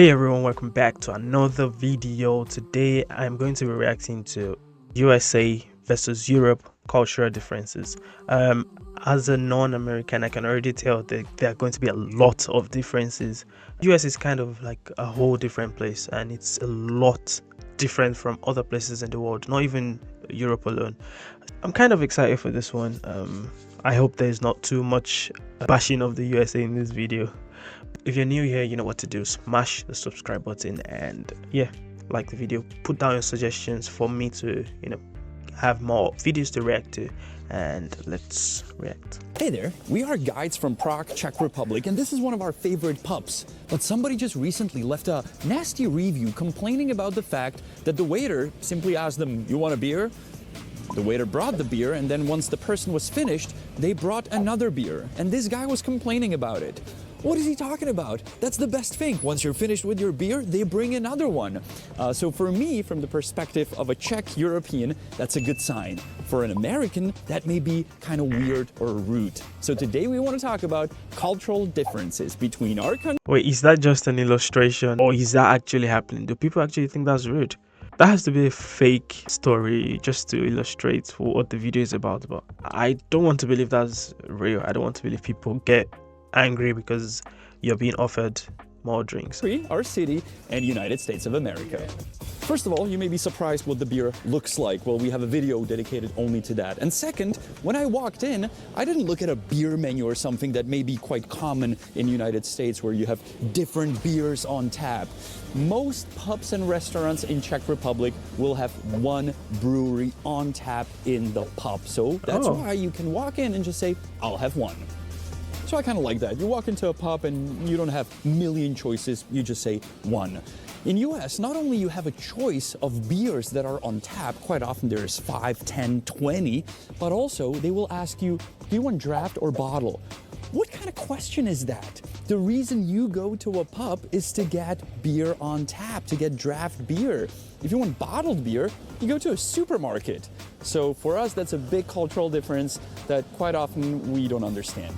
Hey everyone, welcome back to another video. Today I'm going to be reacting to USA versus Europe cultural differences. As a non-American, I can already tell that there are going to be a lot of differences. US is kind of like a whole different place, and it's a lot different from other places in the world, not even Europe alone. I'm kind of excited for this one. I hope there's not too much bashing of the USA in this video. If you're new here, you know what to do. Smash the subscribe button and like the video. Put down your suggestions for me to have more videos to react to, and let's react. Hey there, we are guides from Prague, Czech Republic, and this is one of our favorite pubs. But somebody just recently left a nasty review complaining about the fact that the waiter simply asked them, "You want a beer?" The waiter brought the beer, and then once the person was finished, they brought another beer, and this guy was complaining about it. What is he talking about? That's the best thing. Once you're finished with your beer, they bring another one. So for me, from the perspective of a Czech European, that's a good sign. For an American, that may be kind of weird or rude. So today we want to talk about cultural differences between our countries. Wait, is that just an illustration, or is that actually happening? Do people actually think that's rude? That has to be a fake story just to illustrate what the video is about. But I don't want to believe that's real. I don't want to believe people get angry because you're being offered more drinks. Our city and United States of America. First of all, you may be surprised what the beer looks like. Well, we have a video dedicated only to that. And second, when I walked in, I didn't look at a beer menu or something that may be quite common in United States where you have different beers on tap. Most pubs and restaurants in Czech Republic will have one brewery on tap in the pub. So that's why you can walk in and just say, "I'll have one." So I kind of like that. You walk into a pub and you don't have a million choices, you just say one. In US, not only you have a choice of beers that are on tap, quite often there's 5, 10, 20, but also they will ask you, do you want draft or bottle? What kind of question is that? The reason you go to a pub is to get beer on tap, to get draft beer. If you want bottled beer, you go to a supermarket. So for us, that's a big cultural difference that quite often we don't understand.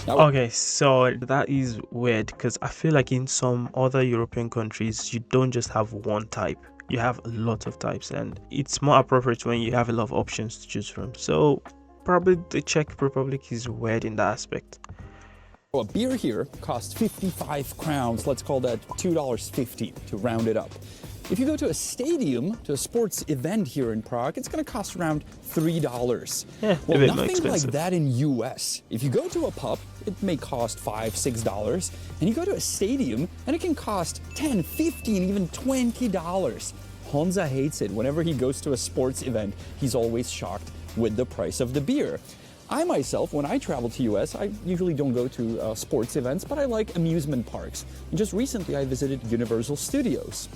Okay, so that is weird because I feel like in some other European countries, you don't just have one type. You have a lot of types, and it's more appropriate when you have a lot of options to choose from. So probably the Czech Republic is weird in that aspect. A beer here costs 55 crowns. Let's call that $2.50 to round it up. If you go to a stadium, to a sports event here in Prague, it's going to cost around $3. Yeah, well, a bit more nothing expensive. like that in US. If you go to a pub, it may cost $5, $6. And you go to a stadium, and it can cost $10, $15, even $20. Honza hates it. Whenever he goes to a sports event, he's always shocked with the price of the beer. I myself, when I travel to US, I usually don't go to sports events, but I like amusement parks. And just recently, I visited Universal Studios.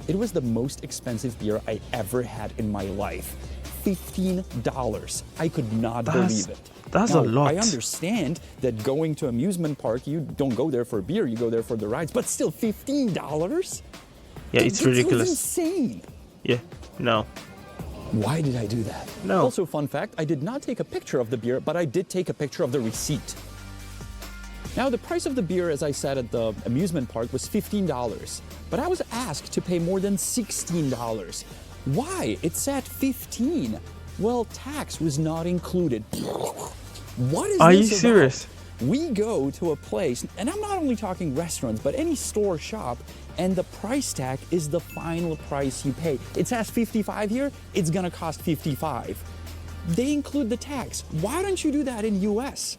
It was the most expensive beer I ever had in my life. $15. I could not believe it. That's now, a lot. I understand that going to amusement park, you don't go there for beer, you go there for the rides, but still $15? Yeah, it's ridiculous. It's insane. Yeah, no. Why did I do that? No. Also, fun fact, I did not take a picture of the beer, but I did take a picture of the receipt. Now, the price of the beer, as I said at the amusement park, was $15, but I was asked to pay more than $16. Why? It said $15. Well, tax was not included. What is Are this you about? serious? We go to a place, and I'm not only talking restaurants, but any store shop, and the price tag is the final price you pay. It says 55 here, it's gonna cost 55. They include the tax. Why don't you do that in US?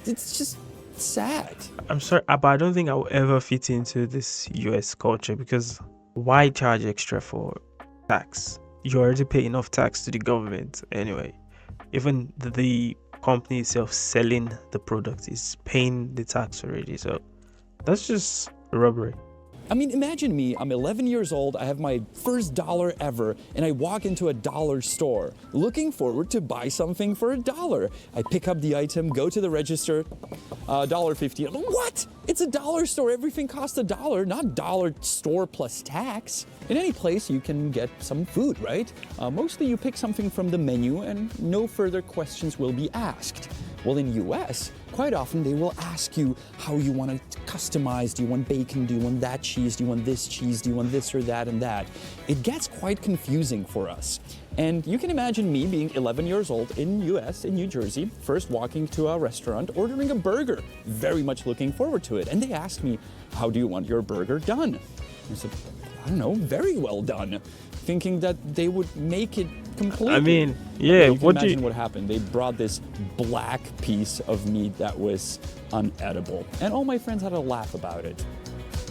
It's just sad. I'm sorry, but I don't think I will ever fit into this US culture because why charge extra for tax? You already pay enough tax to the government anyway. Even the company itself selling the product is paying the tax already, so that's just robbery. I mean, imagine me, I'm 11 years old, I have my first dollar ever, and I walk into a dollar store, looking forward to buy something for $1. I pick up the item, go to the register, $1.50. What? It's a dollar store, everything costs $1, not dollar store plus tax. In any place, you can get some food, right? Mostly you pick something from the menu and no further questions will be asked. Well, in US, quite often they will ask you how you want to customize. Do you want bacon? Do you want that cheese? Do you want this cheese? Do you want this or that and that? It gets quite confusing for us. And you can imagine me being 11 years old in US, in New Jersey, first walking to a restaurant, ordering a burger, very much looking forward to it. And they asked me, how do you want your burger done? I said, I don't know, very well done, thinking that they would make it completely. I mean, yeah, you can imagine what happened. They brought this black piece of meat that was unedible. And all my friends had a laugh about it.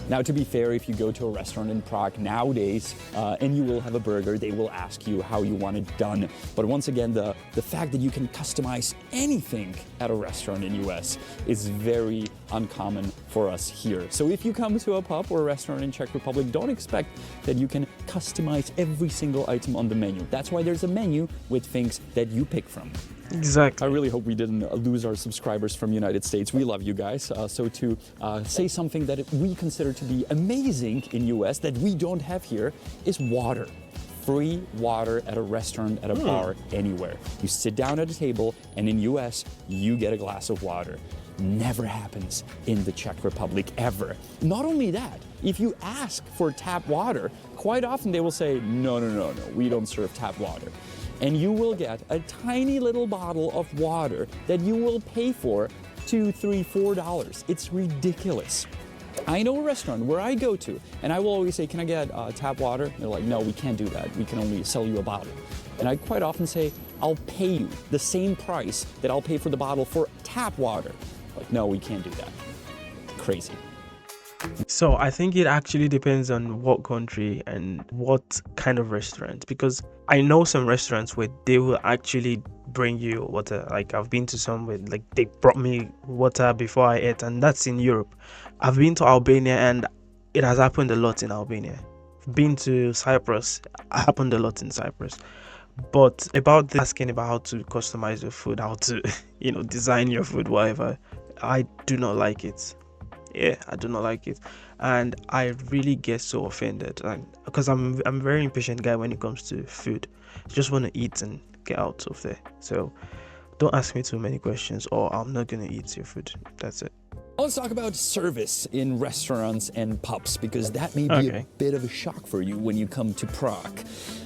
Now, to be fair, if you go to a restaurant in Prague nowadays and you will have a burger, they will ask you how you want it done. But once again, the fact that you can customize anything at a restaurant in US is very uncommon for us here. So if you come to a pub or a restaurant in Czech Republic, don't expect that you can customize every single item on the menu. That's why there's a menu with things that you pick from. Exactly. I really hope we didn't lose our subscribers from the United States. We love you guys. So to say something that we consider to be amazing in US that we don't have here is water. Free water at a restaurant, at a bar, anywhere. You sit down at a table and in US, you get a glass of water. Never happens in the Czech Republic, ever. Not only that, if you ask for tap water, quite often they will say, no, we don't serve tap water. And you will get a tiny little bottle of water that you will pay for $2, $3, $4. It's ridiculous. I know a restaurant where I go to, and I will always say, can I get tap water? And they're like, no, we can't do that. We can only sell you a bottle. And I quite often say, I'll pay you the same price that I'll pay for the bottle for tap water. Like, no, we can't do that. Crazy. So I think it actually depends on what country and what kind of restaurant, because I know some restaurants where they will actually bring you water. Like I've been to some where like they brought me water before I ate, and that's in Europe. I've been to Albania and it has happened a lot in Albania. I've been to Cyprus, it happened a lot in Cyprus. But about asking about how to customize your food, how to design your food, whatever, I do not like it. Yeah, I do not like it, and I really get so offended, and because I'm a very impatient guy when it comes to food. I just want to eat and get out of there. So don't ask me too many questions, or I'm not gonna eat your food. That's it. Let's talk about service in restaurants and pubs, because that may be a bit of a shock for you when you come to Prague.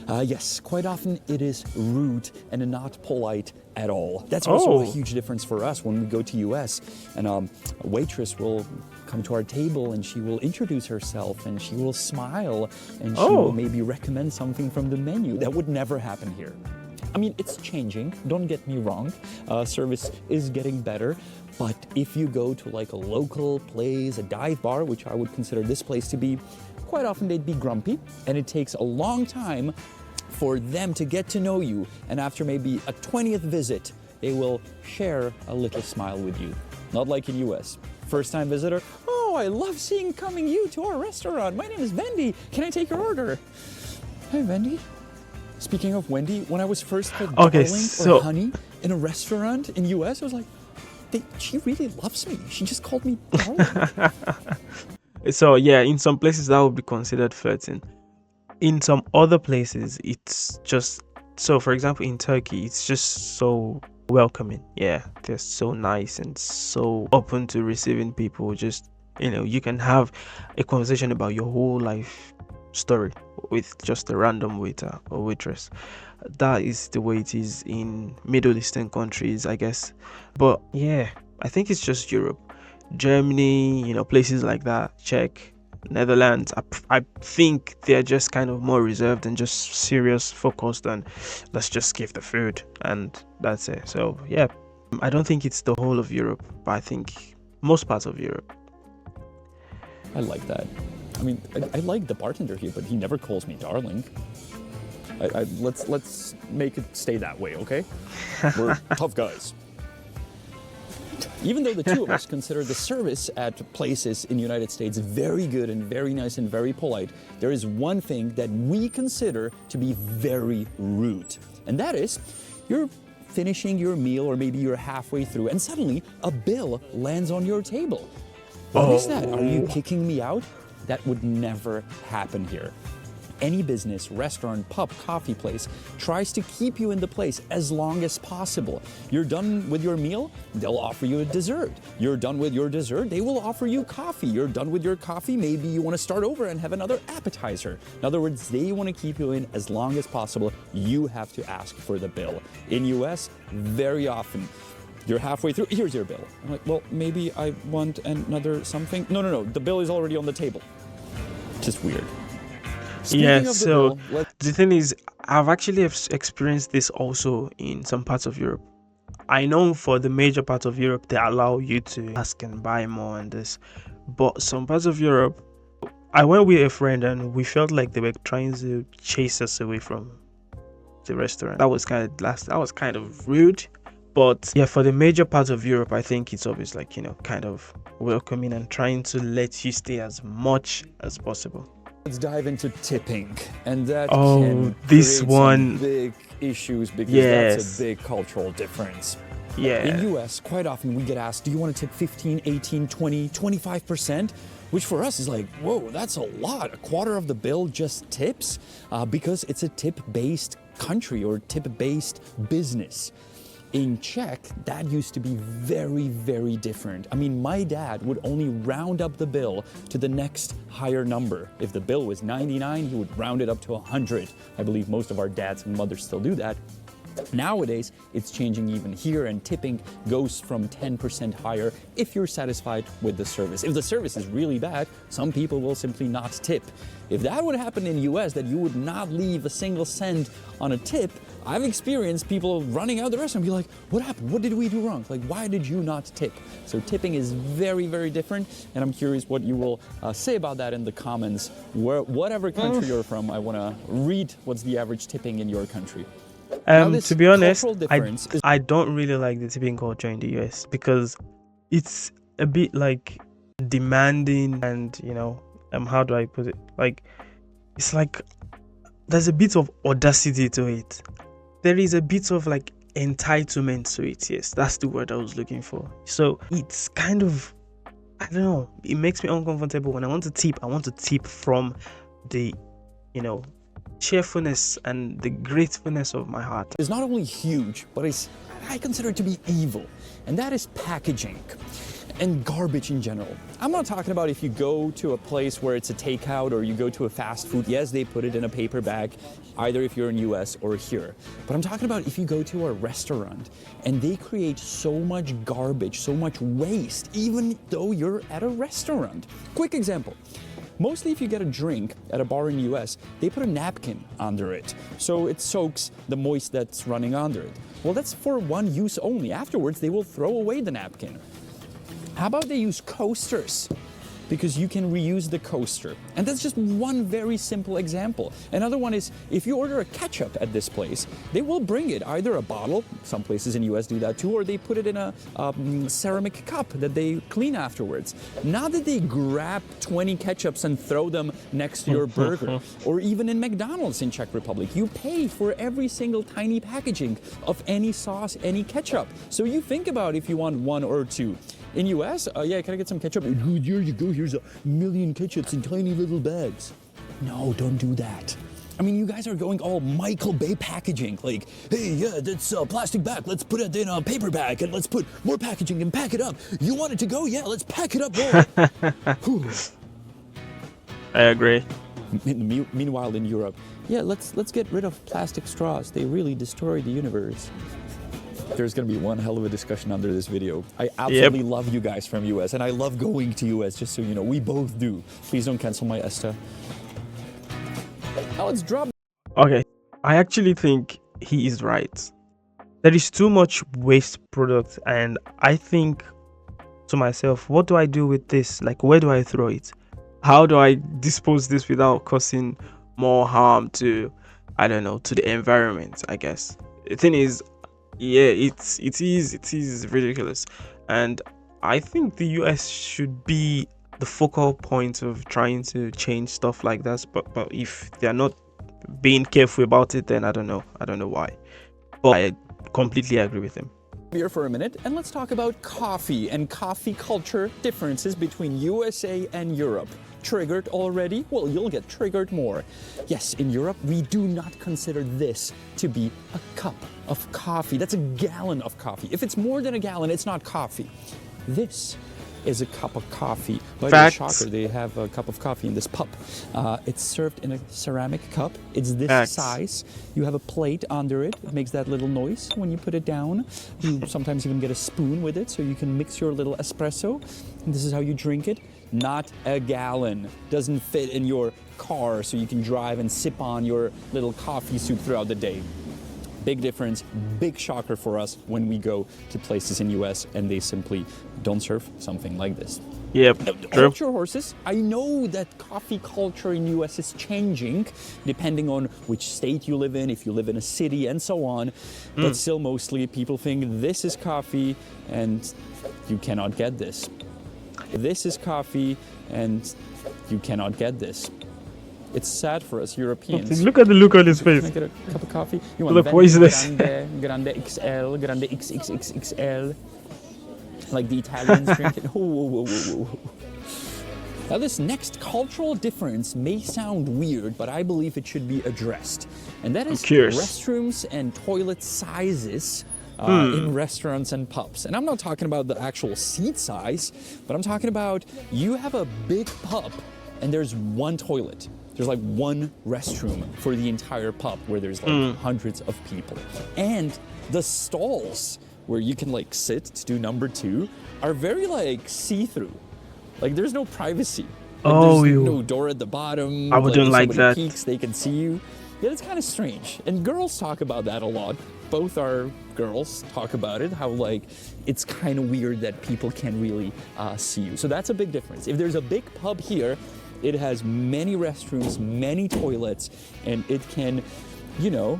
Yes, quite often it is rude and not polite at all. That's also a huge difference for us when we go to US, and a waitress will come to our table and she will introduce herself and she will smile and she will maybe recommend something from the menu. That would never happen here. I mean, it's changing, don't get me wrong. Service is getting better, but if you go to like a local place, a dive bar, which I would consider this place to be, quite often they'd be grumpy, and it takes a long time for them to get to know you, and after maybe a 20th visit, they will share a little smile with you. Not like in US. First time visitor, oh, I love coming you to our restaurant. My name is Wendy. Can I take your order? Hey, Wendy. Speaking of Wendy, when I was first called darling or honey in a restaurant in US, I was like, she really loves me. She just called me darling. So yeah, in some places that would be considered flirting. In some other places, it's just so. For example, in Turkey, it's just so welcoming. Yeah, they're so nice and so open to receiving people. Just you can have a conversation about your whole life story with just a random waiter or waitress. That is the way it is in Middle Eastern countries, I guess. But yeah, I think it's just Europe, Germany, places like that, Czech, Netherlands. I think they're just kind of more reserved and just serious, focused, and let's just give the food, and that's it. So yeah, I don't think it's the whole of Europe, but I think most parts of Europe. I like that. I mean, I like the bartender here, but he never calls me darling. Let's make it stay that way, okay? We're tough guys. Even though the two of us consider the service at places in the United States very good and very nice and very polite, there is one thing that we consider to be very rude. And that is, you're finishing your meal or maybe you're halfway through and suddenly a bill lands on your table. What is that? Are you kicking me out? That would never happen here. Any business, restaurant, pub, coffee place tries to keep you in the place as long as possible. You're done with your meal, they'll offer you a dessert. You're done with your dessert, they will offer you coffee. You're done with your coffee, maybe you want to start over and have another appetizer. In other words, they want to keep you in as long as possible. You have to ask for the bill. In US, very often, you're halfway through, here's your bill. I'm like, well, maybe I want another something. No, the bill is already on the table. Just weird. Yeah, so the thing is, I've actually experienced this also in some parts of Europe. I know for the major parts of Europe, they allow you to ask and buy more and this. But some parts of Europe, I went with a friend and we felt like they were trying to chase us away from the restaurant. That was kind of rude. But yeah, for the major parts of Europe, I think it's always like, kind of welcoming and trying to let you stay as much as possible. Let's dive into tipping, and that can create some big issues because that's a big cultural difference. Yeah. In US, quite often we get asked, do you want to tip 15, 18, 20, 25%? Which for us is like, whoa, that's a lot. A quarter of the bill just tips because it's a tip-based country or tip-based business. In Czech, that used to be very, very different. I mean, my dad would only round up the bill to the next higher number. If the bill was 99, he would round it up to 100. I believe most of our dads and mothers still do that. Nowadays, it's changing even here, and tipping goes from 10% higher if you're satisfied with the service. If the service is really bad, some people will simply not tip. If that would happen in the US, that you would not leave a single cent on a tip, I've experienced people running out of the restaurant and be like, what happened? What did we do wrong? Like, why did you not tip? So tipping is very, very different, and I'm curious what you will say about that in the comments. Whatever country you're from, I want to read what's the average tipping in your country. To be honest, I don't really like the tipping culture in the US because it's a bit like demanding and, how do I put it? Like, it's like there's a bit of audacity to it. There is a bit of like entitlement to it. Yes, that's the word I was looking for. So it's kind of, I don't know, it makes me uncomfortable. When I want to tip from the, cheerfulness and the gratefulness of my heart. It's not only huge, but I consider it to be evil, and that is packaging and garbage in general. I'm not talking about if you go to a place where it's a takeout or you go to a fast food. Yes, they put it in a paper bag, either if you're in US or here. But I'm talking about if you go to a restaurant and they create so much garbage, so much waste, even though you're at a restaurant. Quick example. Mostly if you get a drink at a bar in the US, they put a napkin under it, so it soaks the moist that's running under it. Well, that's for one use only. Afterwards, they will throw away the napkin. How about they use coasters? Because you can reuse the coaster. And that's just one very simple example. Another one is if you order a ketchup at this place, they will bring it, either a bottle, some places in the US do that too, or they put it in a ceramic cup that they clean afterwards. Not that they grab 20 ketchups and throw them next to your burger. Or even in McDonald's in Czech Republic, you pay for every single tiny packaging of any sauce, any ketchup. So you think about if you want one or two. In US, yeah, can I get some ketchup? Here you go, here's 1 million ketchups in tiny little bags. No, don't do that. I mean, you guys are going all Michael Bay packaging, like, hey, yeah, that's a plastic bag, let's put it in a paper bag, and let's put more packaging and pack it up. You want it to go? Yeah, let's pack it up more. I agree. Meanwhile, in Europe, yeah, let's get rid of plastic straws. They really destroy the universe. There's going to be one hell of a discussion under this video. I absolutely love you guys from US, and I love going to US, just so you know. We both do. Please don't cancel my ESTA. Now let's drop. Okay, I actually think he is right. There is too much waste product, and I think to myself, what do I do with this? Like, where do I throw it? How do I dispose this without causing more harm to, I don't know, to the environment, I guess. The thing is, yeah, it is ridiculous, and I think the US should be the focal point of trying to change stuff like that. But if they're not being careful about it, then I don't know why. But I completely agree with him. Beer for a minute, and let's talk about coffee and coffee culture differences between USA and Europe. Triggered already? Well, you'll get triggered more. Yes, in Europe, we do not consider this to be a cup of coffee. That's a gallon of coffee. If it's more than a gallon, it's not coffee. This is a cup of coffee. But it's a shocker, they have a cup of coffee in this pub. It's served in a ceramic cup. It's this size. You have a plate under it. It makes that little noise when you put it down. You sometimes even get a spoon with it so you can mix your little espresso. And this is how you drink it. Not a gallon. Doesn't fit in your car so you can drive and sip on your little coffee soup throughout the day. Big difference, big shocker for us when we go to places in US and they simply don't serve something like this. Yep, true. Hold your horses. I know that coffee culture in US is changing depending on which state you live in, if you live in a city and so on. But still mostly people think this is coffee and you cannot get this. This is coffee and you cannot get this. It's sad for us Europeans. Look at the look on his face. Can I get a cup of coffee? You want Look, what is this? Grande XL, Grande XXXXL. Like the Italians drink it. Whoa. Now this next cultural difference may sound weird, but I believe it should be addressed. And that is restrooms and toilet sizes in restaurants and pubs. And I'm not talking about the actual seat size, but I'm talking about you have a big pub and there's one toilet. There's like one restroom for the entire pub where there's like hundreds of people. And the stalls where you can like sit to do number 2 are very like see-through. Like there's no privacy. Like, there's no door at the bottom. I wouldn't like that. Peeks, they can see you. Yeah, it's kind of strange. And girls talk about that a lot. Both our girls talk about it, how like it's kind of weird that people can't really see you. So that's a big difference. If there's a big pub here, it has many restrooms, many toilets, and it can, you know,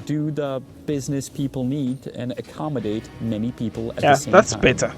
do the business people need and accommodate many people at the same time. That's better.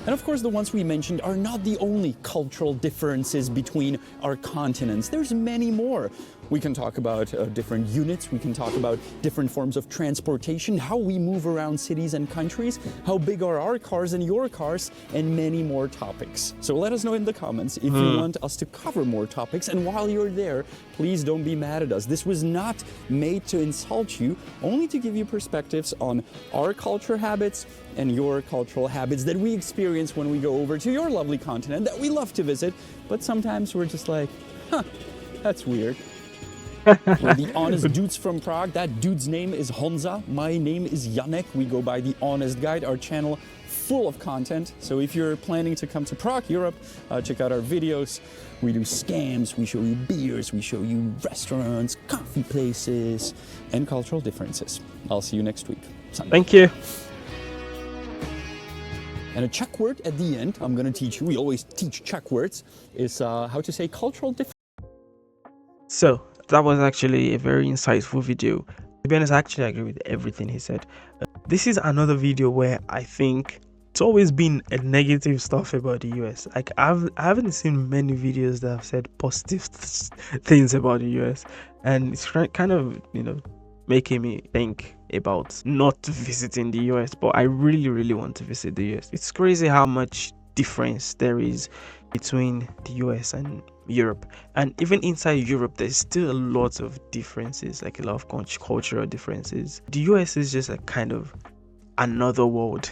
And of course, the ones we mentioned are not the only cultural differences between our continents. There's many more. We can talk about different units. We can talk about different forms of transportation, how we move around cities and countries, how big are our cars and your cars, and many more topics. So let us know in the comments if you want us to cover more topics. And while you're there, please don't be mad at us. This was not made to insult you, only to give you perspectives on our culture habits and your cultural habits that we experience when we go over to your lovely continent that we love to visit. But sometimes we're just like, huh, that's weird. We're the honest dudes from Prague. That dude's name is Honza. My name is Janek. We go by The Honest Guide, our channel full of content. So if you're planning to come to Prague, Europe, check out our videos. We do scams, we show you beers, we show you restaurants, coffee places, and cultural differences. I'll see you next week, Sunday. Thank you. And a Czech word at the end, I'm going to teach you, we always teach Czech words, is how to say cultural difference. So that was actually a very insightful video. To be honest, I actually agree with everything he said. This is another video where I think it's always been a negative stuff about the US. Like I haven't seen many videos that have said positive things about the US, and it's kind of, you know, making me think about not visiting the US. But I really want to visit the US. It's crazy how much difference there is between the US and Europe, and even inside Europe there's still a lot of differences, like a lot of cultural differences. The US is just a kind of another world.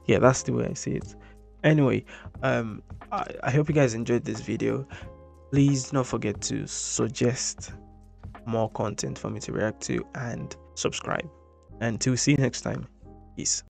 Yeah, that's the way I see it. Anyway, I hope you guys enjoyed this video. Please don't forget to suggest more content for me to react to and subscribe. Until see you next time, peace.